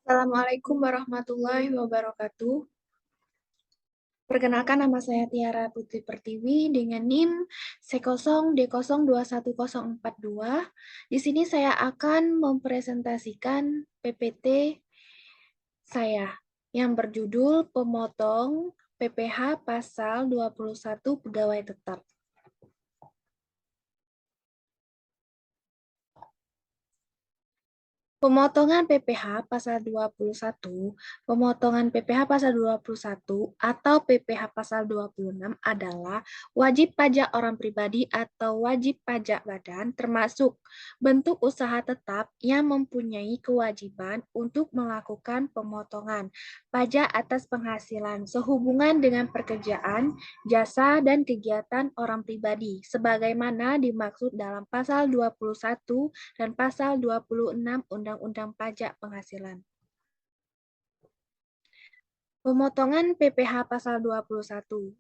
Assalamualaikum warahmatullahi wabarakatuh. Perkenalkan, nama saya Tiara Putri Pertiwi dengan NIM C0D0210042. Di sini saya akan mempresentasikan PPT saya yang berjudul Pemotong PPh Pasal 21 Pegawai Tetap. Pemotongan PPh pasal 21, pemotongan PPh pasal 21 atau PPh pasal 26 adalah wajib pajak orang pribadi atau wajib pajak badan termasuk bentuk usaha tetap yang mempunyai kewajiban untuk melakukan pemotongan pajak atas penghasilan sehubungan dengan pekerjaan, jasa, dan kegiatan orang pribadi sebagaimana dimaksud dalam pasal 21 dan pasal 26 Undang-Undang Pajak Penghasilan. Pemotongan PPh pasal 21.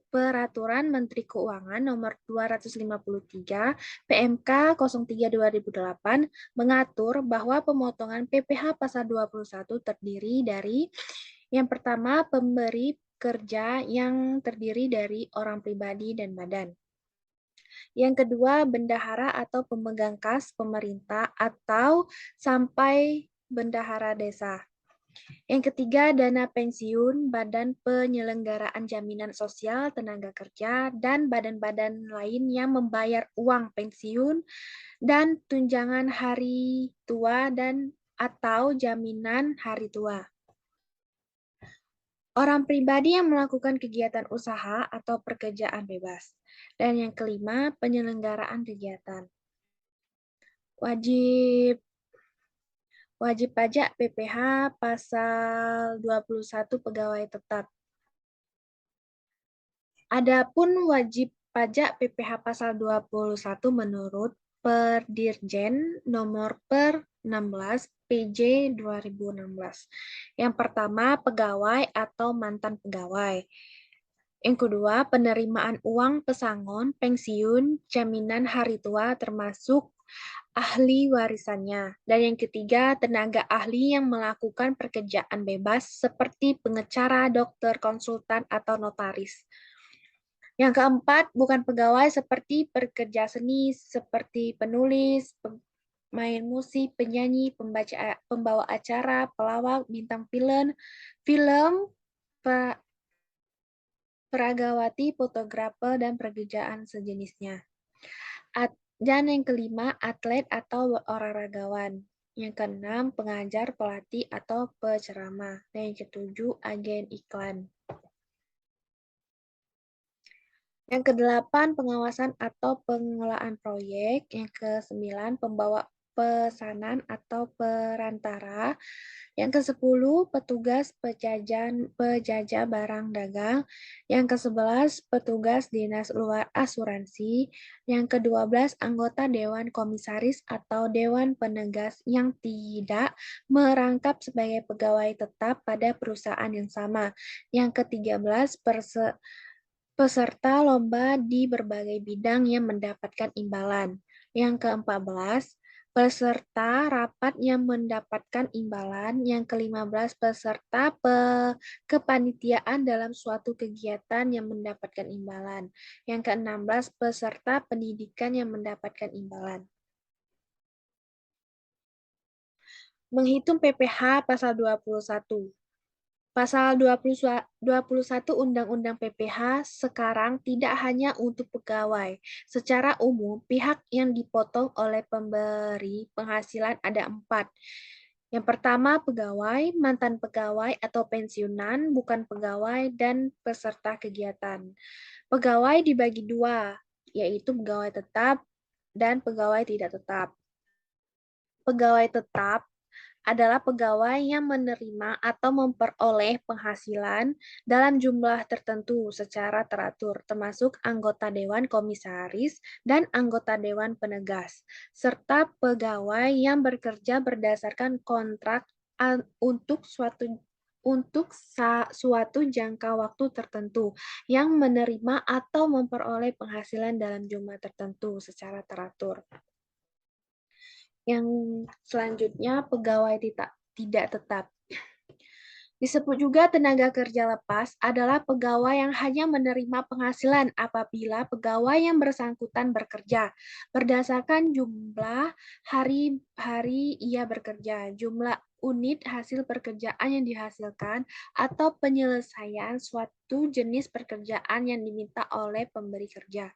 Peraturan Menteri Keuangan Nomor 253 PMK 03/2008 mengatur bahwa pemotongan PPh pasal 21 terdiri dari yang pertama, pemberi kerja yang terdiri dari orang pribadi dan badan. Yang kedua, bendahara atau pemegang kas pemerintah atau sampai bendahara desa. Yang ketiga, dana pensiun, badan penyelenggaraan jaminan sosial tenaga kerja, dan badan-badan lain yang membayar uang pensiun dan tunjangan hari tua dan atau jaminan hari tua. Orang pribadi yang melakukan kegiatan usaha atau pekerjaan bebas. Dan yang kelima, penyelenggaraan kegiatan. Wajib pajak PPh pasal 21 pegawai tetap. Adapun wajib pajak PPh pasal 21 menurut Perdirjen nomor per 16 PJ 2016. Yang pertama, pegawai atau mantan pegawai. Yang kedua, penerimaan uang pesangon, pensiun, jaminan hari tua termasuk ahli warisannya. Dan yang ketiga, tenaga ahli yang melakukan pekerjaan bebas seperti pengacara, dokter, konsultan, atau notaris. Yang keempat, bukan pegawai seperti pekerja seni, seperti penulis, pemain musik, penyanyi, pembawa acara, pelawak, bintang film, peragawati, fotografer, dan pekerjaan sejenisnya. Dan yang kelima, atlet atau olahragawan. Yang keenam, pengajar, pelatih, atau penceramah. Dan yang ketujuh, agen iklan. Yang kedelapan, pengawasan atau pengelolaan proyek. Yang kesembilan, pembawa pesanan atau perantara. Yang ke-10, petugas penjajah barang dagang. Yang ke-11, petugas dinas luar asuransi. Yang ke-12, anggota Dewan Komisaris atau Dewan Penegas yang tidak merangkap sebagai pegawai tetap pada perusahaan yang sama. Yang ke-13, peserta lomba di berbagai bidang yang mendapatkan imbalan. Yang ke-14, peserta rapat yang mendapatkan imbalan. Yang ke-15, peserta kepanitiaan dalam suatu kegiatan yang mendapatkan imbalan. Yang ke-16, peserta pendidikan yang mendapatkan imbalan. Menghitung PPh pasal 21. Pasal 21 Undang-Undang PPh sekarang tidak hanya untuk pegawai. Secara umum, pihak yang dipotong oleh pemberi penghasilan ada 4. Yang pertama, pegawai, mantan pegawai atau pensiunan, bukan pegawai, dan peserta kegiatan. Pegawai dibagi 2, yaitu pegawai tetap dan pegawai tidak tetap. Pegawai tetap adalah pegawai yang menerima atau memperoleh penghasilan dalam jumlah tertentu secara teratur, termasuk anggota Dewan Komisaris dan anggota Dewan Penegas, serta pegawai yang bekerja berdasarkan kontrak untuk suatu jangka waktu tertentu, yang menerima atau memperoleh penghasilan dalam jumlah tertentu secara teratur. Yang selanjutnya, pegawai tidak tetap. Disebut juga tenaga kerja lepas adalah pegawai yang hanya menerima penghasilan apabila pegawai yang bersangkutan bekerja berdasarkan jumlah hari-hari ia bekerja, jumlah unit hasil pekerjaan yang dihasilkan, atau penyelesaian suatu jenis pekerjaan yang diminta oleh pemberi kerja.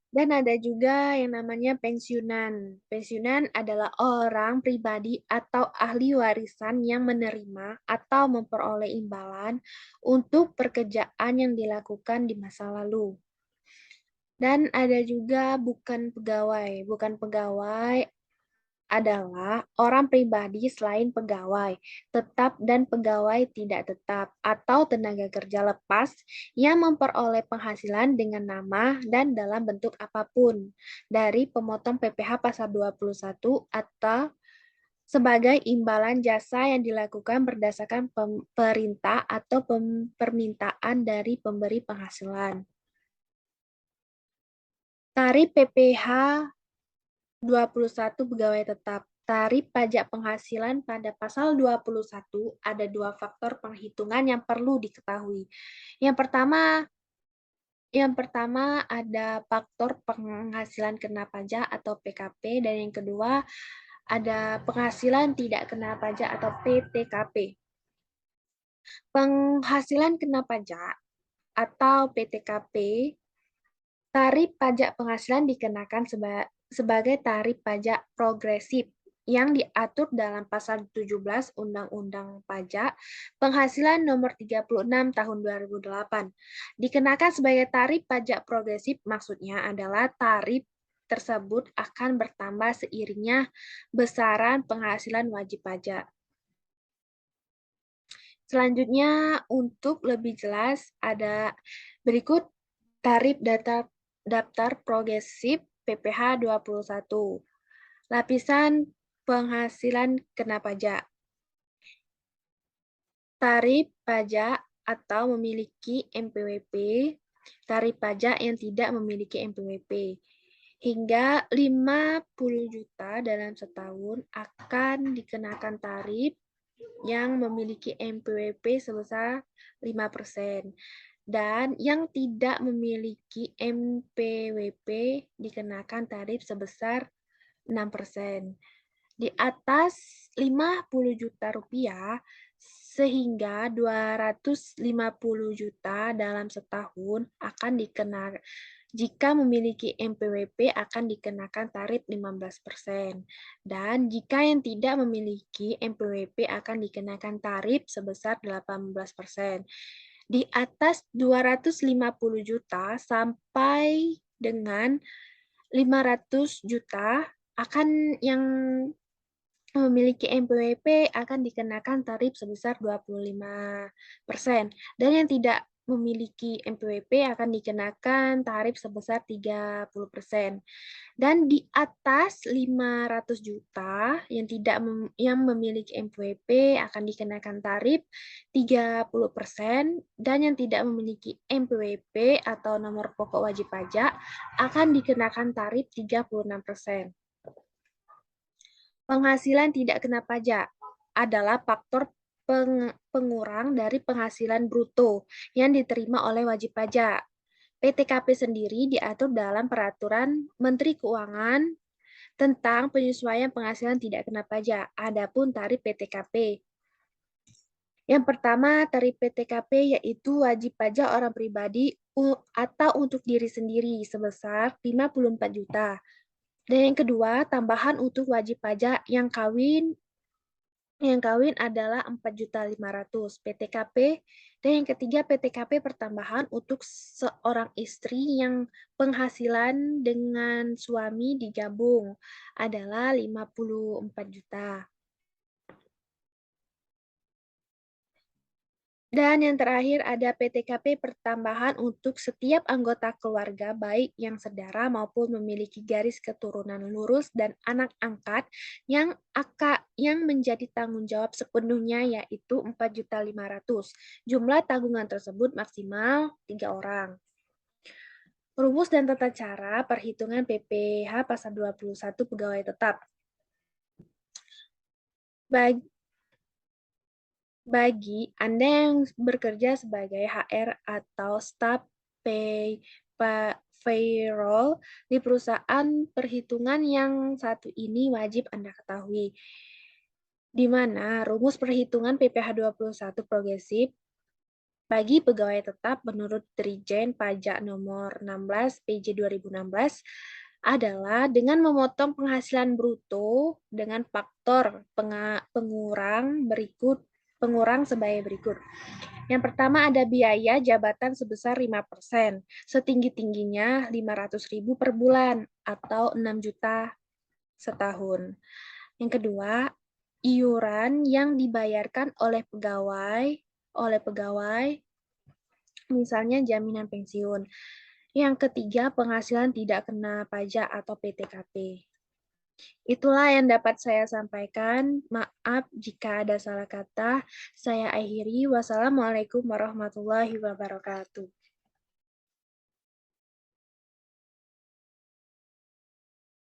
Dan ada juga yang namanya pensiunan. Pensiunan adalah orang pribadi atau ahli warisan yang menerima atau memperoleh imbalan untuk pekerjaan yang dilakukan di masa lalu. Dan ada juga bukan pegawai. Bukan pegawai adalah orang pribadi selain pegawai tetap dan pegawai tidak tetap atau tenaga kerja lepas yang memperoleh penghasilan dengan nama dan dalam bentuk apapun dari pemotong PPh pasal 21 atau sebagai imbalan jasa yang dilakukan berdasarkan perintah atau permintaan dari pemberi penghasilan. Tarif PPh 21 pegawai tetap. Tarif pajak penghasilan pada pasal 21 ada dua faktor penghitungan yang perlu diketahui. Yang pertama ada faktor penghasilan kena pajak atau PKP, dan yang kedua ada penghasilan tidak kena pajak atau PTKP. Penghasilan kena pajak atau PTKP, tarif pajak penghasilan dikenakan sebagai tarif pajak progresif yang diatur dalam pasal 17 Undang-Undang Pajak Penghasilan Nomor 36 Tahun 2008. Dikenakan sebagai tarif pajak progresif maksudnya adalah tarif tersebut akan bertambah seiringnya besaran penghasilan wajib pajak. Selanjutnya, untuk lebih jelas ada berikut tarif daftar progresif PPh 21. Lapisan penghasilan kena pajak. Tarif pajak atau memiliki MPWP, tarif pajak yang tidak memiliki MPWP. Hingga 50 juta dalam setahun akan dikenakan tarif yang memiliki MPWP sebesar 5%. Dan yang tidak memiliki MPWP dikenakan tarif sebesar 6%. Di atas 50 juta rupiah sehingga 250 juta dalam setahun akan dikenakan, jika memiliki MPWP akan dikenakan tarif 15%. Dan jika yang tidak memiliki MPWP akan dikenakan tarif sebesar 18%. Di atas 250 juta sampai dengan 500 juta akan yang memiliki MPWP akan dikenakan tarif sebesar 25%. Dan yang tidak memiliki MPWP akan dikenakan tarif sebesar 30%. Dan di atas 500 juta yang memiliki MPWP akan dikenakan tarif 30%, dan yang tidak memiliki MPWP atau nomor pokok wajib pajak akan dikenakan tarif 36%. Penghasilan tidak kena pajak adalah faktor pengurang dari penghasilan bruto yang diterima oleh wajib pajak. PTKP sendiri diatur dalam Peraturan Menteri Keuangan tentang penyesuaian penghasilan tidak kena pajak. Adapun tarif PTKP. Yang pertama, tarif PTKP yaitu wajib pajak orang pribadi atau untuk diri sendiri sebesar 54 juta. Dan yang kedua, tambahan untuk wajib pajak yang kawin adalah 4.500.000 PTKP. Dan yang ketiga, PTKP pertambahan untuk seorang istri yang penghasilan dengan suami digabung adalah 54 juta. Dan yang terakhir ada PTKP pertambahan untuk setiap anggota keluarga baik yang sedara maupun memiliki garis keturunan lurus dan anak angkat yang menjadi tanggung jawab sepenuhnya yaitu 4.500.000. Jumlah tanggungan tersebut maksimal 3 orang. Rumus dan tata cara perhitungan PPh pasal 21 pegawai tetap. Bagi, bagi Anda yang bekerja sebagai HR atau staf payroll di perusahaan, perhitungan yang satu ini wajib Anda ketahui, di mana rumus perhitungan PPh 21 progresif bagi pegawai tetap menurut Dirjen Pajak Nomor 16 PJ 2016 adalah dengan memotong penghasilan bruto dengan faktor pengurang sebagai berikut. Yang pertama ada biaya jabatan sebesar 5%, setinggi-tingginya 500.000 per bulan atau 6 juta setahun. Yang kedua, iuran yang dibayarkan oleh pegawai, misalnya jaminan pensiun. Yang ketiga, penghasilan tidak kena pajak atau PTKP. Itulah yang dapat saya sampaikan. Maaf jika ada salah kata. Saya akhiri. Wassalamualaikum warahmatullahi wabarakatuh.